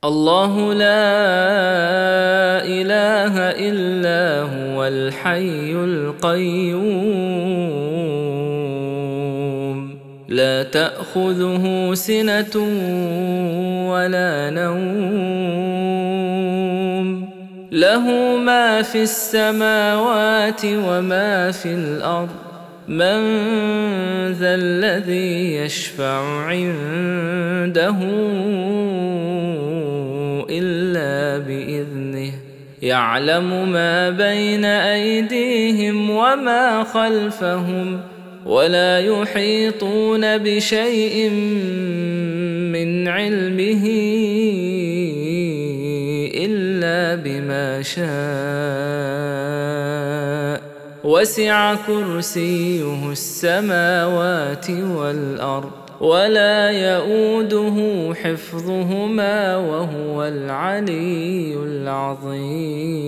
الله لا إله إلا هو الحي القيوم لا تأخذه سنة ولا نوم له ما في السماوات وما في الأرض من ذا الذي يشفع عنده إلا بإذنه يعلم ما بين أيديهم وما خلفهم ولا يحيطون بشيء من علمه إلا بما شاء وسع كرسيه السماوات والأرض ولا يؤوده حفظهما وهو العلي العظيم.